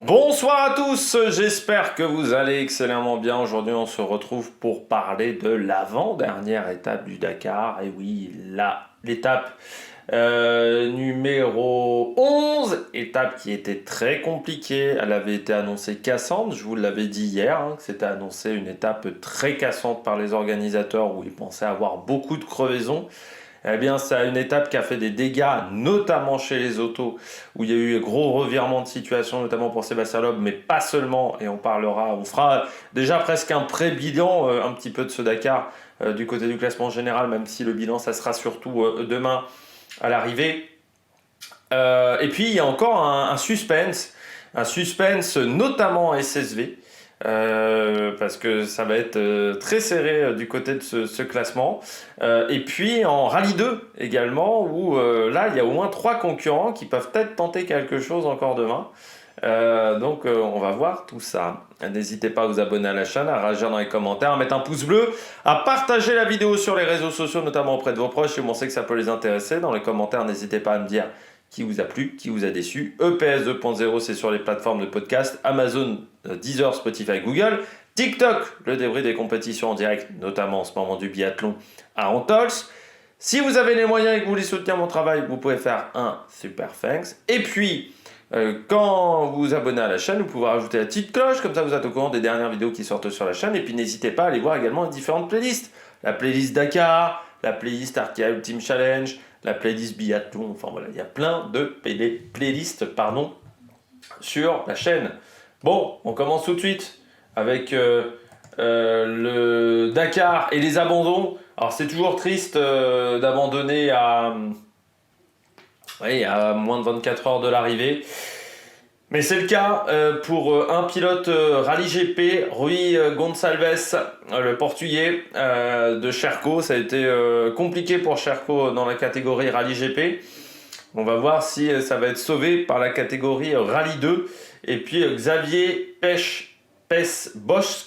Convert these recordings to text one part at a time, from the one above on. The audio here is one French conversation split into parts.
Bonsoir à tous, j'espère que vous allez excellemment bien. Aujourd'hui, on se retrouve pour parler de l'avant-dernière étape du Dakar. Et oui, l'étape numéro 11, étape qui était très compliquée. Elle avait été annoncée cassante, je vous l'avais dit hier, que c'était annoncé une étape très cassante par les organisateurs où ils pensaient avoir beaucoup de crevaisons. Eh bien, c'est une étape qui a fait des dégâts, notamment chez les autos, où il y a eu un gros revirement de situation, notamment pour Sébastien Loeb, mais pas seulement. Et on fera déjà presque un pré-bilan un petit peu de ce Dakar du côté du classement général, même si le bilan, ça sera surtout demain à l'arrivée. Et puis, il y a encore un suspense notamment SSV. Parce que ça va être très serré du côté de ce classement. Et puis en Rallye 2 également, où là, il y a au moins 3 concurrents qui peuvent peut-être tenter quelque chose encore demain. Donc on va voir tout ça. N'hésitez pas à vous abonner à la chaîne, à réagir dans les commentaires, à mettre un pouce bleu, à partager la vidéo sur les réseaux sociaux, notamment auprès de vos proches, si vous pensez que ça peut les intéresser. Dans les commentaires, n'hésitez pas à me dire qui vous a plu, qui vous a déçu. EPS 2.0, c'est sur les plateformes de podcast, Amazon, Deezer, Spotify, Google. TikTok, le débrief des compétitions en direct, notamment en ce moment du biathlon à Antols. Si vous avez les moyens et que vous voulez soutenir mon travail, vous pouvez faire un super thanks. Et puis, quand vous vous abonnez à la chaîne, vous pouvez rajouter la petite cloche, comme ça vous êtes au courant des dernières vidéos qui sortent sur la chaîne. Et puis n'hésitez pas à aller voir également les différentes playlists. La playlist Dakar, la playlist Arkia Ultimate Challenge, la playlist biathlon, enfin voilà, il y a plein de playlists sur la chaîne. Bon, on commence tout de suite avec le Dakar et les abandons. Alors c'est toujours triste d'abandonner à moins de 24 heures de l'arrivée. Mais c'est le cas pour un pilote Rallye GP, Rui Gonçalves, le portugais de Sherco. Ça a été compliqué pour Sherco dans la catégorie Rallye GP. On va voir si ça va être sauvé par la catégorie Rallye 2. Et puis Xavier Pes-Bosch,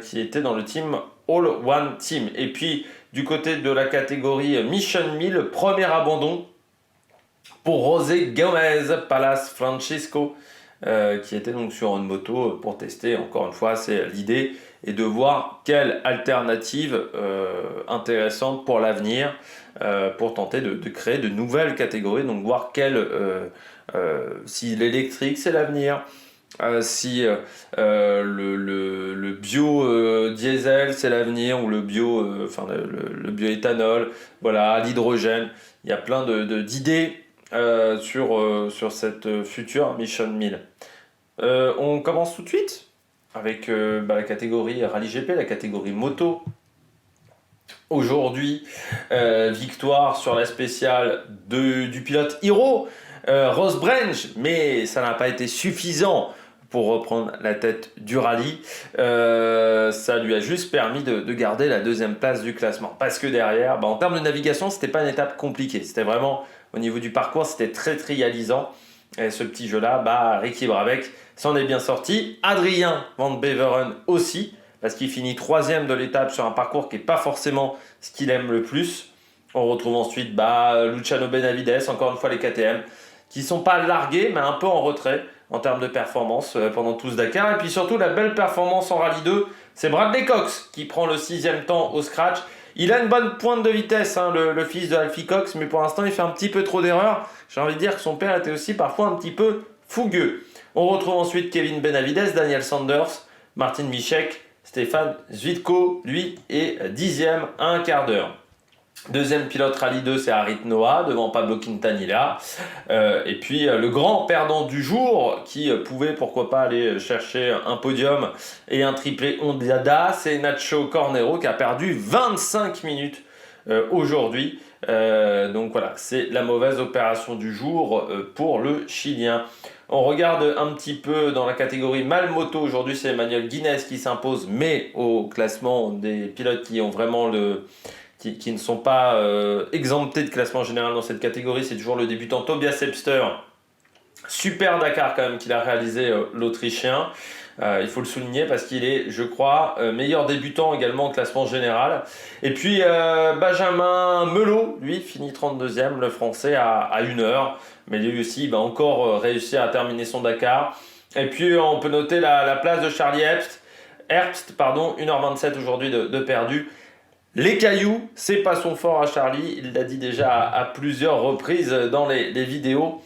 qui était dans le team All One Team. Et puis du côté de la catégorie Mission 1000, premier abandon pour José Gomez Palace Francisco, qui était donc sur une moto pour tester. Encore une fois, c'est l'idée et de voir quelle alternative intéressante pour l'avenir, pour tenter de créer de nouvelles catégories, donc voir si l'électrique c'est l'avenir, si le bio diesel c'est l'avenir, ou le bioéthanol, voilà, l'hydrogène. Il y a plein d'idées sur cette future Mission 1000. On commence tout de suite avec la catégorie Rallye GP, la catégorie moto. Aujourd'hui, victoire sur la spéciale du pilote Hiro Rosbrenj, mais ça n'a pas été suffisant pour reprendre la tête du rallye. Ça lui a juste permis de garder la deuxième place du classement. Parce que derrière, en termes de navigation, c'était pas une étape compliquée. C'était vraiment, au niveau du parcours, c'était très trialisant. Et ce petit jeu-là, Ricky Brabec s'en est bien sorti. Adrien Van Beveren aussi, parce qu'il finit 3e de l'étape sur un parcours qui n'est pas forcément ce qu'il aime le plus. On retrouve ensuite Luciano Benavides, encore une fois les KTM, qui ne sont pas largués, mais un peu en retrait en termes de performance pendant tout ce Dakar. Et puis surtout, la belle performance en Rallye 2, c'est Bradley Cox qui prend le 6e temps au scratch. Il a une bonne pointe de vitesse, le fils de Alfie Cox, mais pour l'instant, il fait un petit peu trop d'erreurs. J'ai envie de dire que son père était aussi parfois un petit peu fougueux. On retrouve ensuite Kevin Benavides, Daniel Sanders, Martin Michek, Stéphane Zwitko, lui, est 10e à un quart d'heure. Deuxième pilote Rallye 2, c'est Harit Noah, devant Pablo Quintanilla. Et puis le grand perdant du jour, qui pouvait pourquoi pas aller chercher un podium et un triplé Honda, c'est Nacho Cornero, qui a perdu 25 minutes aujourd'hui. Donc voilà, c'est la mauvaise opération du jour pour le Chilien. On regarde un petit peu dans la catégorie Malmoto. Aujourd'hui, c'est Emmanuel Guinness qui s'impose, mais au classement des pilotes qui ont vraiment qui ne sont pas exemptés de classement général dans cette catégorie, c'est toujours le débutant Tobias Epster. Super Dakar quand même qu'il a réalisé l'Autrichien. Il faut le souligner parce qu'il est, je crois, meilleur débutant également au classement général. Et puis Benjamin Melot, lui, finit 32e, le français, à 1 heure. Mais lui aussi, il va encore réussir à terminer son Dakar. Et puis on peut noter la place de Charlie Herbst, pardon, 1h27 aujourd'hui de perdu. Les cailloux, c'est pas son fort à Charlie, il l'a dit déjà à plusieurs reprises dans les vidéos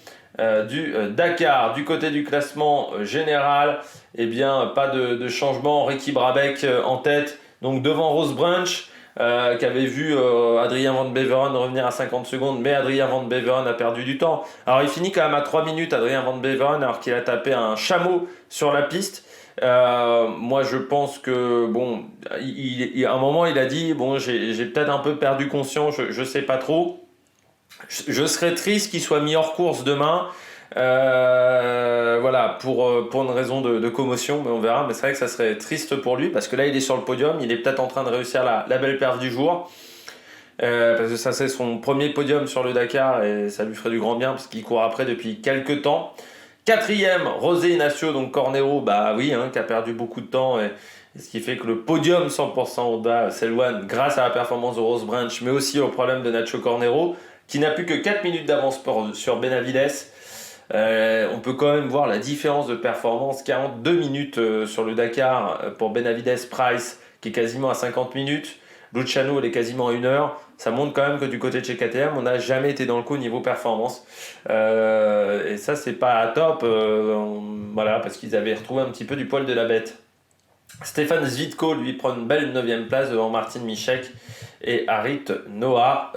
du Dakar. Du côté du classement général, eh bien pas de changement. Ricky Brabec en tête, donc devant Rose Branch, qui avait vu Adrien Van Beveren revenir à 50 secondes, mais Adrien Van Beveren a perdu du temps. Alors il finit quand même à 3 minutes, Adrien Van Beveren, alors qu'il a tapé un chameau sur la piste. Moi je pense que bon, à un moment il a dit bon j'ai peut-être un peu perdu conscience, je sais pas trop. Je serais triste qu'il soit mis hors course demain. Voilà, pour une raison de commotion, mais on verra. Mais c'est vrai que ça serait triste pour lui parce que là il est sur le podium, il est peut-être en train de réussir la belle perf du jour. Parce que ça c'est son premier podium sur le Dakar et ça lui ferait du grand bien parce qu'il court après depuis quelques temps. Quatrième, José Ignacio, donc Cornero, bah oui, qui a perdu beaucoup de temps et ce qui fait que le podium 100% Honda s'éloigne grâce à la performance de Rose Branch, mais aussi au problème de Nacho Cornero, qui n'a plus que 4 minutes d'avance sur Benavides. On peut quand même voir la différence de performance, 42 minutes sur le Dakar pour Benavides Price, qui est quasiment à 50 minutes. Luciano, elle est quasiment à 1 heure. Ça montre quand même que du côté de chez KTM, on n'a jamais été dans le coup niveau performance. Et ça, c'est pas top. Voilà, parce qu'ils avaient retrouvé un petit peu du poil de la bête. Stéphane Zvitko, lui, prend une belle 9e place devant Martin Michek et Harit Noah.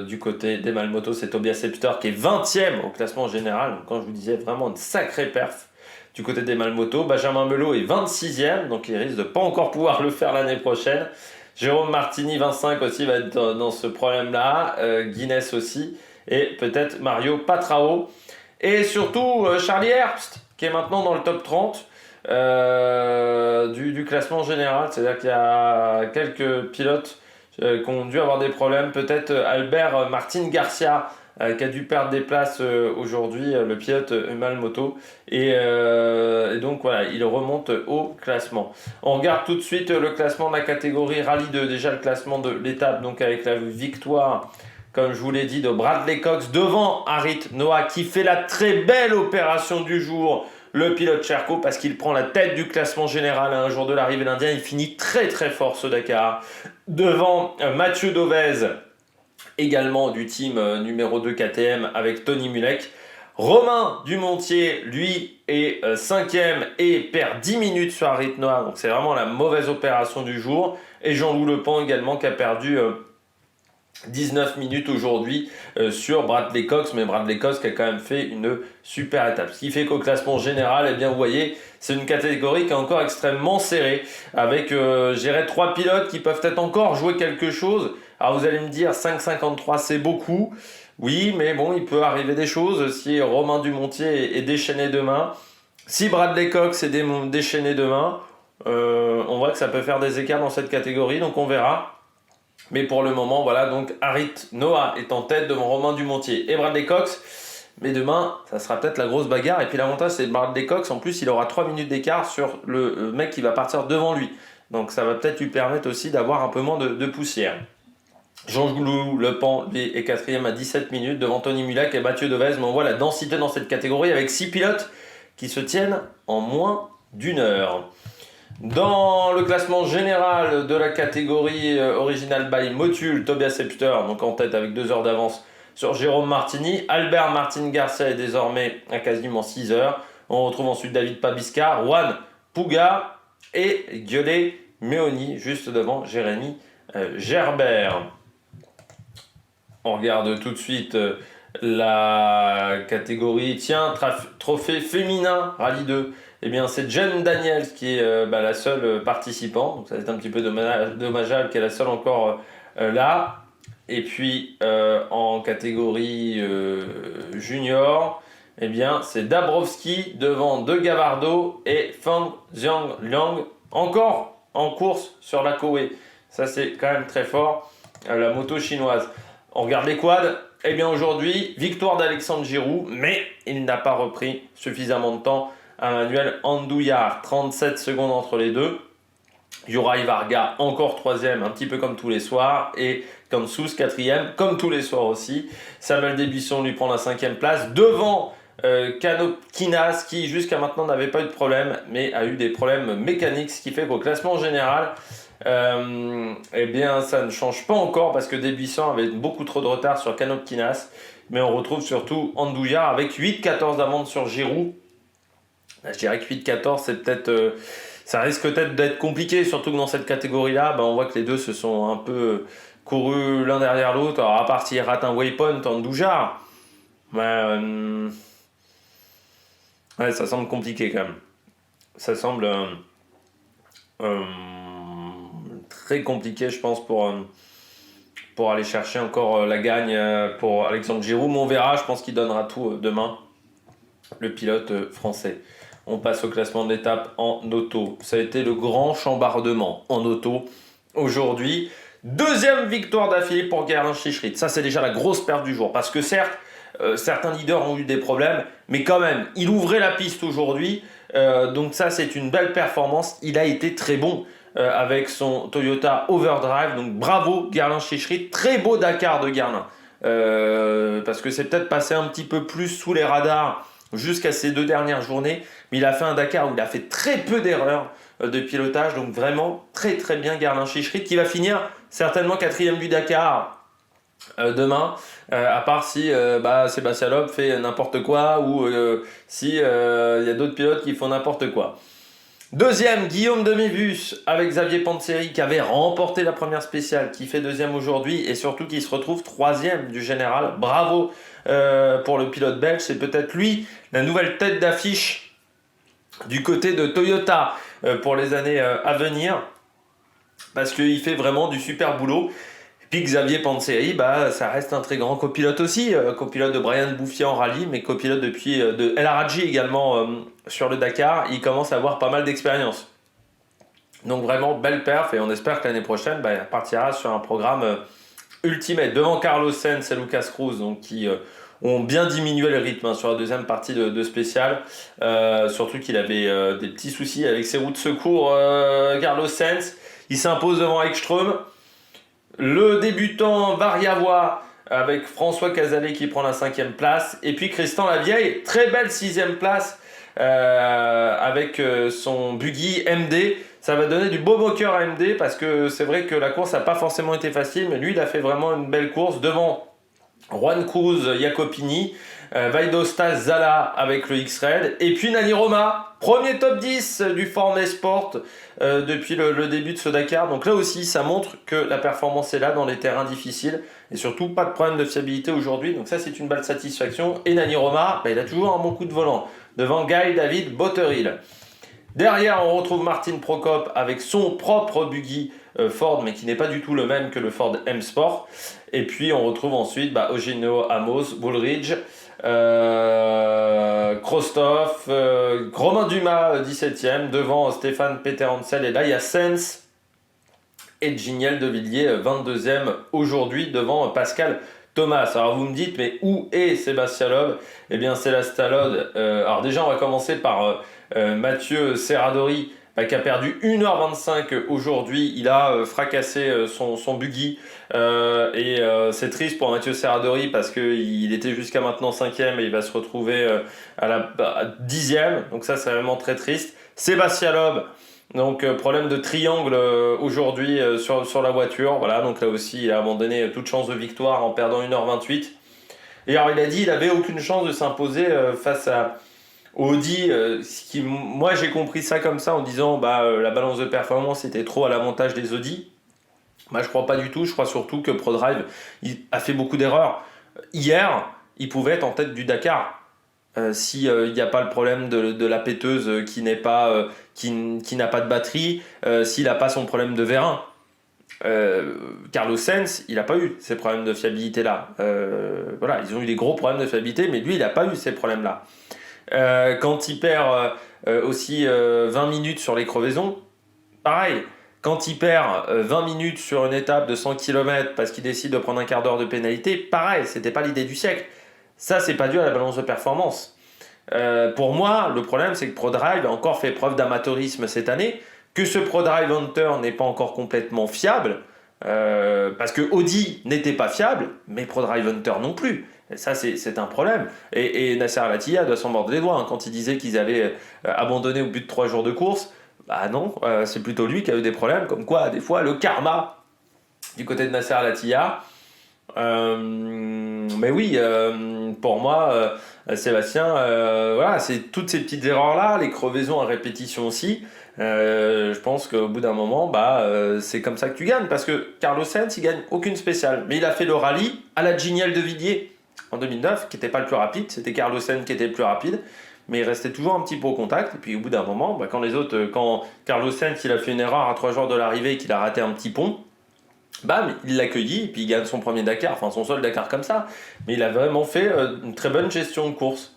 Du côté des Malmoto, c'est Tobias Epster qui est 20e au classement général. Donc, quand je vous disais, vraiment une sacrée perf du côté des Malmoto. Benjamin Melot est 26e, donc il risque de pas encore pouvoir le faire l'année prochaine. Jérôme Martini, 25 aussi, va être dans ce problème-là. Guinness aussi. Et peut-être Mario Patrao. Et surtout Charlie Herbst, qui est maintenant dans le top 30 du classement général. C'est-à-dire qu'il y a quelques pilotes qui ont dû avoir des problèmes. Peut-être Albert Martin Garcia, qui a dû perdre des places aujourd'hui, le pilote Malmoto. Et donc voilà, il remonte au classement. On regarde tout de suite le classement de la catégorie Rallye 2. Déjà le classement de l'étape, donc avec la victoire, comme je vous l'ai dit, de Bradley Cox devant Harit Noah, qui fait la très belle opération du jour. Le pilote Cherko, parce qu'il prend la tête du classement général à un jour de l'arrivée de l'Indien. Il finit très très fort ce Dakar. Devant Mathieu Dovez, également du team numéro 2 KTM avec Tony Mulek. Romain Dumontier, lui, est 5e et perd 10 minutes sur Harit Noah. Donc c'est vraiment la mauvaise opération du jour. Et Jean-Loup Lepant également qui a perdu 19 minutes aujourd'hui sur Bradley Cox, mais Bradley Cox qui a quand même fait une super étape. Ce qui fait qu'au classement général, eh bien, vous voyez, c'est une catégorie qui est encore extrêmement serrée, avec, je dirais, 3 pilotes qui peuvent peut-être encore jouer quelque chose. Alors vous allez me dire, 5,53 c'est beaucoup. Oui, mais bon, il peut arriver des choses si Romain Dumontier est déchaîné demain. Si Bradley Cox est déchaîné demain, on voit que ça peut faire des écarts dans cette catégorie, donc on verra. Mais pour le moment, voilà, donc Harit Noah est en tête devant Romain Dumontier et Bradley Cox. Mais demain, ça sera peut-être la grosse bagarre. Et puis l'avantage, c'est Bradley Cox. En plus, il aura 3 minutes d'écart sur le mec qui va partir devant lui. Donc ça va peut-être lui permettre aussi d'avoir un peu moins de poussière. Jean-Loup Lepant, lui, est 4e à 17 minutes devant Tony Mulek et Mathieu Devez. Mais on voit la densité dans cette catégorie avec 6 pilotes qui se tiennent en moins d'1 heure. Dans le classement général de la catégorie Original by Motul, Tobias Epster, donc en tête avec 2 heures d'avance sur Jérôme Martini. Albert Martin Garcia est désormais à quasiment 6 heures. On retrouve ensuite David Pabisca, Juan Puga et Gueulé Meoni, juste devant Jérémy Gerbert. On regarde tout de suite la catégorie, trophée féminin, Rallye 2. Eh bien, c'est Jen Daniels qui est la seule participante. Donc, ça va être un petit peu dommageable qu'elle est la seule encore là. Et puis, en catégorie junior, eh bien, c'est Dabrowski devant De Gavardo et Feng Zhang-Liang, encore en course sur la Koei. Ça, c'est quand même très fort, la moto chinoise. On regarde les quads. Eh bien, aujourd'hui, victoire d'Alexandre Giroud, mais il n'a pas repris suffisamment de temps à Manuel Andouillard. 37 secondes entre les deux. Juraj Varga, encore 3e, un petit peu comme tous les soirs. Et Kansous, 4e, comme tous les soirs aussi. Samuel Desbuissons lui prend la 5e place. Devant Canopkinas qui jusqu'à maintenant n'avait pas eu de problème mais a eu des problèmes mécaniques, ce qui fait qu'au classement général eh bien ça ne change pas encore parce que Debuisson avait beaucoup trop de retard sur Canopkinas, mais on retrouve surtout Andouillard avec 8-14 d'avance sur Giroud. Je dirais que 8-14 c'est peut-être ça risque peut-être d'être compliqué, surtout que dans cette catégorie-là, on voit que les deux se sont un peu courus l'un derrière l'autre. Alors à part s'il rate un waypoint en Doujar, ouais, ça semble compliqué quand même. Ça semble très compliqué, je pense, pour aller chercher encore la gagne pour Alexandre Giroud. Mais on verra, je pense qu'il donnera tout demain, le pilote français. On passe au classement de l'étape en auto. Ça a été le grand chambardement en auto aujourd'hui. Deuxième victoire d'affilée pour Gerhard Schischrit. Ça, c'est déjà la grosse perte du jour. Parce que certes, certains leaders ont eu des problèmes, mais quand même, il ouvrait la piste aujourd'hui. Donc ça, c'est une belle performance. Il a été très bon avec son Toyota Overdrive. Donc bravo Gerhard Schischrit. Très beau Dakar de Gerhard. Parce que c'est peut-être passé un petit peu plus sous les radars jusqu'à ces 2 dernières journées, mais il a fait un Dakar où il a fait très peu d'erreurs de pilotage, donc vraiment très très bien Gerhard Schischrit qui va finir certainement 4e du Dakar demain, à part si Sébastien Loeb fait n'importe quoi ou si y a d'autres pilotes qui font n'importe quoi. Deuxième, Guillaume Demi-Bus avec Xavier Panzeri qui avait remporté la première spéciale, qui fait deuxième aujourd'hui et surtout qui se retrouve 3e du général. Bravo pour le pilote belge, c'est peut-être lui la nouvelle tête d'affiche du côté de Toyota pour les années à venir, parce qu'il fait vraiment du super boulot. Puis Xavier Panzeri, ça reste un très grand copilote aussi, copilote de Brian Bouffier en rallye, mais copilote depuis de El Haraji également sur le Dakar. Il commence à avoir pas mal d'expérience. Donc vraiment belle perf et on espère que l'année prochaine, il partira sur un programme ultimate devant Carlos Sainz et Lucas Cruz, donc qui ont bien diminué le rythme sur la deuxième partie de spécial. Surtout qu'il avait des petits soucis avec ses roues de secours. Carlos Sainz, il s'impose devant Ekström. Le débutant Variavois avec François Cazalet qui prend la 5e place. Et puis Christian Lavieille, très belle 6e place avec son buggy MD. Ça va donner du beau moqueur à MD parce que c'est vrai que la course n'a pas forcément été facile, mais lui il a fait vraiment une belle course devant Juan Cruz Jacopini, Vaidosta Zala avec le X-Red, et puis Nani Roma, premier top 10 du Formel Sport depuis le début de ce Dakar. Donc là aussi, ça montre que la performance est là dans les terrains difficiles, et surtout pas de problème de fiabilité aujourd'hui. Donc ça, c'est une belle satisfaction. Et Nani Roma, il a toujours un bon coup de volant devant Guy David Botterill. Derrière, on retrouve Martin Prokop avec son propre buggy Ford, mais qui n'est pas du tout le même que le Ford M Sport. Et puis, on retrouve ensuite Eugenio Amos, Woolridge, Krostov, Romain Dumas, 17e, devant Stéphane Peter-Hansel. Et là, il y a Sens et Giniel de Villiers, 22e aujourd'hui, devant Pascal Thomas. Alors vous me dites, mais où est Sébastien Loeb ? Eh bien, c'est la Stallone. Alors déjà, on va commencer par Mathieu Serradori, qui a perdu 1h25 aujourd'hui. Il a fracassé son buggy. Et c'est triste pour Mathieu Serradori parce qu'il était jusqu'à maintenant 5e et il va se retrouver à 10e. Donc ça, c'est vraiment très triste. Sébastien Loeb, donc problème de triangle aujourd'hui sur la voiture. Voilà, donc là aussi, il a abandonné toute chance de victoire en perdant 1h28. Et alors, il a dit qu'il n'avait aucune chance de s'imposer face à Audi. Moi, j'ai compris ça comme ça en disant la balance de performance était trop à l'avantage des Audi. Moi, je crois pas du tout. Je crois surtout que ProDrive a fait beaucoup d'erreurs. Hier, il pouvait être en tête du Dakar. S'il n'y a pas le problème de la péteuse qui n'a pas de batterie, s'il n'a pas son problème de vérin. Carlos Sainz, il n'a pas eu ces problèmes de fiabilité là. Voilà, ils ont eu des gros problèmes de fiabilité, mais lui, il n'a pas eu ces problèmes là. Quand il perd aussi 20 minutes sur les crevaisons, pareil. Quand il perd 20 minutes sur une étape de 100 km parce qu'il décide de prendre un quart d'heure de pénalité, pareil, c'était pas l'idée du siècle. Ça, c'est pas dû à la balance de performance. Pour moi, le problème, c'est que ProDrive a encore fait preuve d'amateurisme cette année, que ce ProDrive Hunter n'est pas encore complètement fiable, parce que Audi n'était pas fiable, mais ProDrive Hunter non plus. Et ça, c'est un problème. Et Nasser Al-Attiyah doit s'en mordre les doigts, hein, quand il disait qu'ils allaient abandonner au bout de 3 jours de course. Bah non, c'est plutôt lui qui a eu des problèmes, comme quoi, des fois, le karma du côté de Nasser Al-Attiyah. Mais oui, pour moi, Sébastien, voilà, c'est toutes ces petites erreurs-là, les crevaisons à répétition aussi. Je pense qu'au bout d'un moment, c'est comme ça que tu gagnes. Parce que Carlos Sainz, il gagne aucune spéciale. Mais il a fait le rallye à la Giniel de Villiers en 2009, qui n'était pas le plus rapide. C'était Carlos Sainz qui était le plus rapide. Mais il restait toujours un petit peu au contact. Et puis au bout d'un moment, quand Carlos Sainz il a fait une erreur à 3 jours de l'arrivée et qu'il a raté un petit pont, bam, il l'accueillit et puis il gagne son premier Dakar, enfin son seul Dakar comme ça. Mais il a vraiment fait une très bonne gestion de course.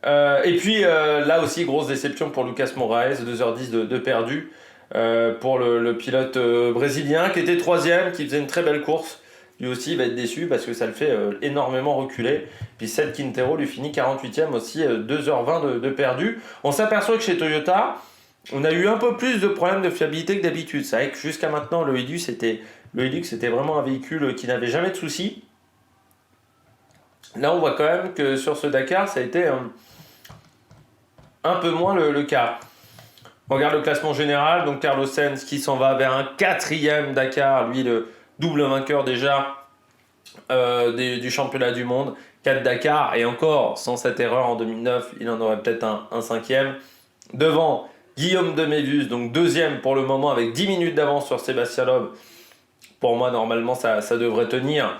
Et puis là aussi, grosse déception pour Lucas Moraes, 2h10 de perdu pour le pilote brésilien qui était troisième, qui faisait une très belle course. Lui aussi, il va être déçu parce que ça le fait énormément reculer. Puis Seth Quintero lui finit 48e aussi, 2h20 de perdu. On s'aperçoit que chez Toyota, on a eu un peu plus de problèmes de fiabilité que d'habitude. C'est vrai que jusqu'à maintenant, le Hilux c'était vraiment un véhicule qui n'avait jamais de soucis. Là, on voit quand même que sur ce Dakar, ça a été un peu moins le cas. On regarde le classement général, donc Carlos Sainz qui s'en va vers un 4e Dakar, lui le double vainqueur déjà du championnat du monde, 4 Dakar, et encore sans cette erreur en 2009, il en aurait peut-être un 5e. Devant Guillaume de Mévus, donc 2e pour le moment avec 10 minutes d'avance sur Sébastien Loeb. Pour moi, normalement, ça devrait tenir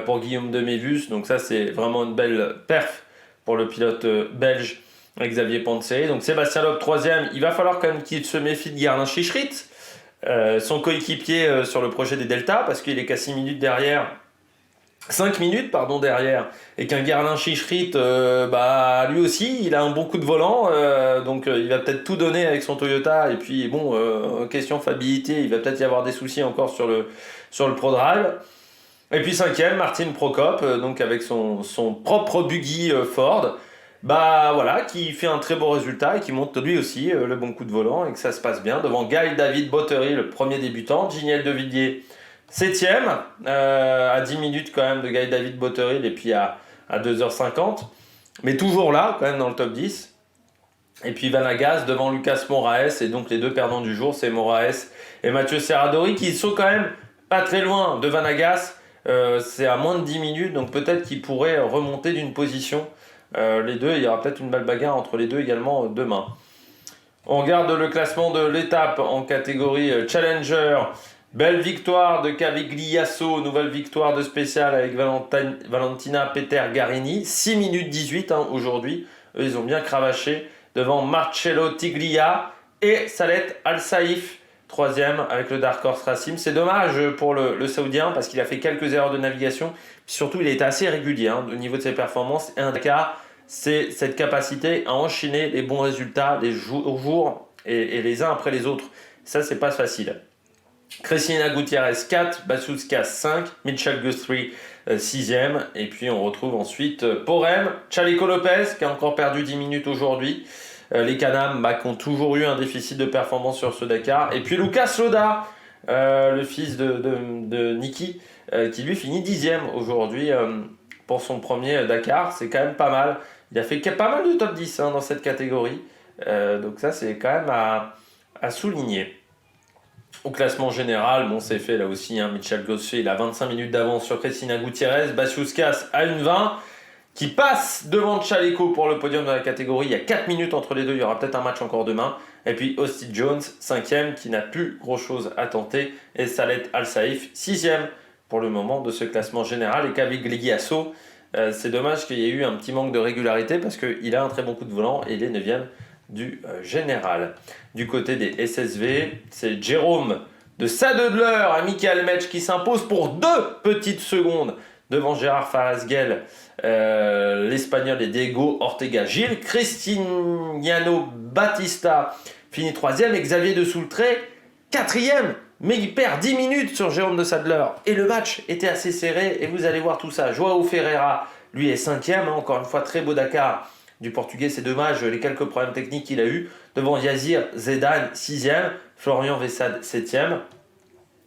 pour Guillaume de Mévus, donc ça c'est vraiment une belle perf pour le pilote belge Xavier Ponce. Donc Sébastien Loeb 3e, il va falloir quand même qu'il se méfie de Gerlin Chichrit, son coéquipier sur le projet des Delta, parce qu'il est qu'à 5 minutes derrière, et qu'un Gerlin Chichrit, lui aussi, il a un bon coup de volant, donc il va peut-être tout donner avec son Toyota, et puis question fiabilité, il va peut-être y avoir des soucis encore sur le ProDrive. Et puis 5e, Martin Prokop, donc avec son propre buggy Ford, qui fait un très beau résultat et qui montre lui aussi le bon coup de volant et que ça se passe bien devant Guy David Bottery, le premier débutant, Giniel de Villiers 7e, à 10 minutes quand même de Guy David Bottery et puis à 2h50, mais toujours là quand même dans le top 10. Et puis Vanagas devant Lucas Moraes, et donc les deux perdants du jour, c'est Moraes et Mathieu Serradori qui sont quand même pas très loin de Vanagas, c'est à moins de 10 minutes, donc peut-être qu'ils pourraient remonter d'une position. Les deux, il y aura peut-être une belle bagarre entre les deux également demain. On regarde le classement de l'étape en catégorie Challenger. Belle victoire de Cavigliasso, nouvelle victoire de spécial avec Valentina Peter-Garini. 6 minutes 18 aujourd'hui. Eux, ils ont bien cravaché devant Marcello Tiglia et Salet Al-Saïf, 3e avec le Dark Horse Racing. C'est dommage pour le Saoudien parce qu'il a fait quelques erreurs de navigation. Surtout, il a été assez régulier au niveau de ses performances. Et un Dakar, c'est cette capacité à enchaîner les bons résultats les jours et les uns après les autres. Ça, c'est pas facile. Cristina Gutiérrez 4, Bassouska 5, Mitchell Guthrie 6e. Et puis on retrouve ensuite Porem, Chaleco Lopez qui a encore perdu 10 minutes aujourd'hui. Les Canam qui ont toujours eu un déficit de performance sur ce Dakar. Et puis Lucas Loda, le fils de Niki, qui lui finit 10e aujourd'hui pour son premier Dakar. C'est quand même pas mal. Il a fait pas mal de top 10 dans cette catégorie. Donc ça, c'est quand même à souligner. Au classement général, c'est fait là aussi. Mitchell Gosset, il a 25 minutes d'avance sur Cristina Gutiérrez. Bassiuskas à 1,20 qui passe devant Chaleco pour le podium de la catégorie. Il y a 4 minutes entre les deux. Il y aura peut-être un match encore demain. Et puis Austin Jones, 5e, qui n'a plus grand-chose à tenter. Et Salet Al-Saïf, 6e pour le moment de ce classement général. Et Cavigliasso, c'est dommage qu'il y ait eu un petit manque de régularité parce qu'il a un très bon coup de volant et il est 9e du général. Du côté des SSV, c'est Jérôme de Sadedler à Michael Metsch qui s'impose pour 2 petites secondes devant Gérard Farasguel, l'Espagnol et Diego Ortega Gil. Cristiano Batista finit 3e et Xavier de Soultré 4e, mais il perd 10 minutes sur Jérôme de Sadler et le match était assez serré et vous allez voir tout ça. Joao Ferreira lui est 5e, encore une fois très beau Dakar du Portugais, c'est dommage les quelques problèmes techniques qu'il a eu devant Yazir Zedan 6e, Florian Vessade 7e.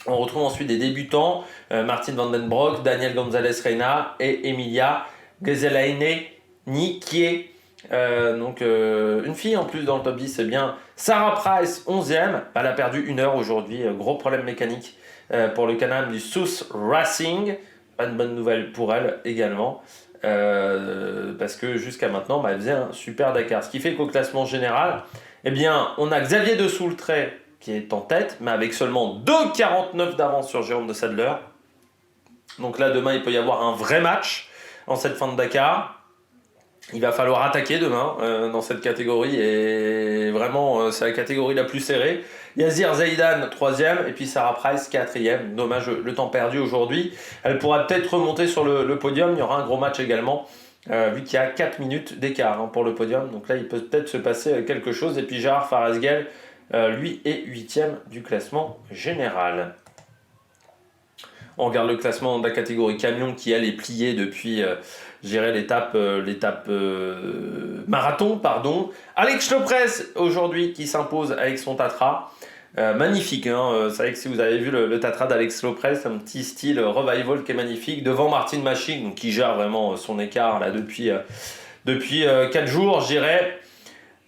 On retrouve ensuite des débutants, Martin van den Broek, Daniel González Reina et Emilia Geselaine Nikié. Donc une fille en plus dans le top 10, c'est bien Sarah Price, 11e. Elle a perdu 1 heure aujourd'hui, gros problème mécanique pour le Can-Am du South Racing. Pas de bonne nouvelle pour elle également. Parce que jusqu'à maintenant, elle faisait un super Dakar. Ce qui fait qu'au classement général, eh bien, on a Xavier de Soultret qui est en tête, mais avec seulement 2,49 d'avance sur Jérôme de Sadler. Donc là, demain, il peut y avoir un vrai match en cette fin de Dakar. Il va falloir attaquer demain dans cette catégorie, et vraiment, c'est la catégorie la plus serrée. Yazir Zaidan, 3e, et puis Sarah Price, 4e. Dommage le temps perdu aujourd'hui. Elle pourra peut-être remonter sur le podium. Il y aura un gros match également, vu qu'il y a 4 minutes d'écart pour le podium. Donc là, il peut peut-être se passer quelque chose. Et puis Gérard Faresguel, lui, est 8e du classement général. On regarde le classement de la catégorie camion qui, elle, est pliée depuis l'étape marathon. Alex Lepresse, aujourd'hui, qui s'impose avec son Tatra. Magnifique, hein. C'est vrai que si vous avez vu le Tatra d'Alex Lepresse, un petit style revival qui est magnifique. Devant Martin Machig, donc, qui gère vraiment son écart là, depuis 4 jours, je dirais.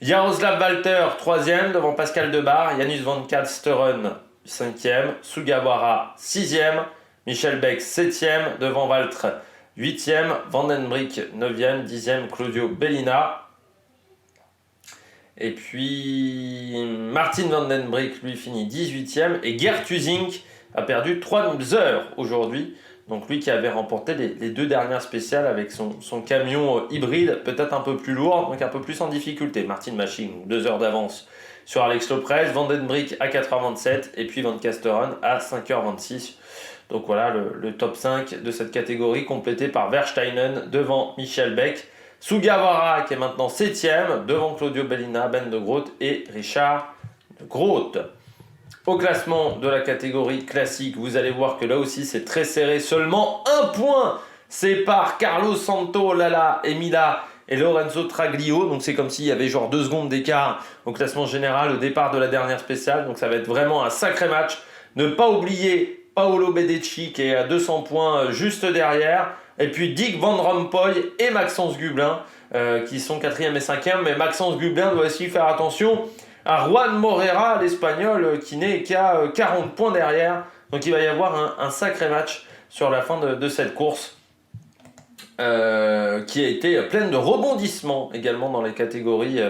Jaroslav Walter, 3e, devant Pascal Debar. Janus van Kasteren, 5e. Sugawara, 6e. Michel Beck, 7e. Devant Walter, 8e. Van den Briek, 9e. 10e, Claudio Bellina. Et puis Martin van den Briek, lui, finit 18e. Et Gert Husink a perdu 3 heures aujourd'hui. Donc lui qui avait remporté les 2 dernières spéciales avec son camion hybride, peut-être un peu plus lourd, donc un peu plus en difficulté. Martin Machig, 2 heures d'avance sur Alex Lepresse, Van den Briek à 4h27 et puis Van Kasteren à 5h26. Donc voilà le top 5 de cette catégorie, complété par Versteinen devant Michel Beck, Sugawara qui est maintenant 7e, devant Claudio Bellina, Ben de Groot et Richard de Groot. Au classement de la catégorie classique, vous allez voir que là aussi c'est très serré. Seulement 1 point sépare Carlos Santo Lala, Emila et Lorenzo Traglio. Donc c'est comme s'il y avait genre 2 secondes d'écart au classement général au départ de la dernière spéciale. Donc ça va être vraiment un sacré match. Ne pas oublier Paolo Bedecci qui est à 200 points juste derrière. Et puis Dick Van Rompuy et Maxence Gublin qui sont 4e et 5e. Mais Maxence Gublin doit aussi faire attention à Juan Morera, l'Espagnol, qui n'est qu'à 40 points derrière. Donc il va y avoir un sacré match sur la fin de cette course, qui a été pleine de rebondissements également dans les catégories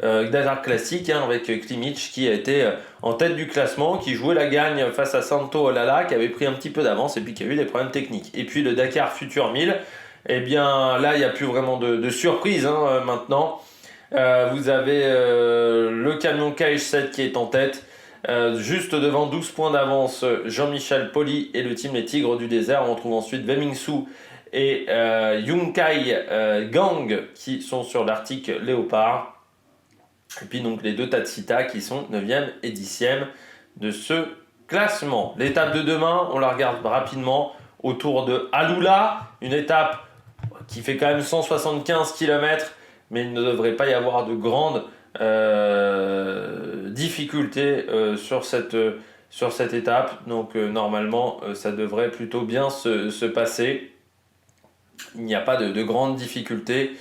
Dakar classique, avec Klimic qui a été en tête du classement, qui jouait la gagne face à Santo Olala, qui avait pris un petit peu d'avance et puis qui a eu des problèmes techniques. Et puis le Dakar Future 1000, eh bien là il n'y a plus vraiment de surprise maintenant. Vous avez le camion KH7 qui est en tête, juste devant 12 points d'avance Jean-Michel Poli et le team Les Tigres du Désert. On retrouve ensuite Wemingsu et Yunkai Gang qui sont sur l'Arctic Léopard. Et puis donc les 2 Tatsita qui sont 9e et 10e de ce classement. L'étape de demain, on la regarde rapidement, autour de Alula, une étape qui fait quand même 175 km, mais il ne devrait pas y avoir de grandes difficultés sur cette étape. Donc normalement, ça devrait plutôt bien se passer. Il n'y a pas de grandes difficultés.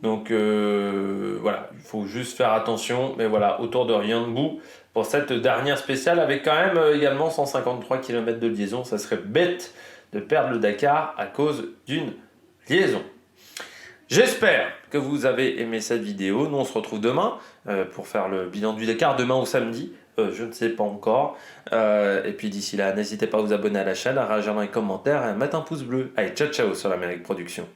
Donc voilà, il faut juste faire attention. Mais voilà, autour de Rianbou pour cette dernière spéciale, avec quand même également 153 km de liaison. Ça serait bête de perdre le Dakar à cause d'une liaison. J'espère que vous avez aimé cette vidéo. Nous, on se retrouve demain pour faire le bilan du Dakar, demain ou samedi. Je ne sais pas encore. Et puis d'ici là, n'hésitez pas à vous abonner à la chaîne, à réagir dans les commentaires et à mettre un pouce bleu. Allez, ciao ciao sur l'Amérique Production.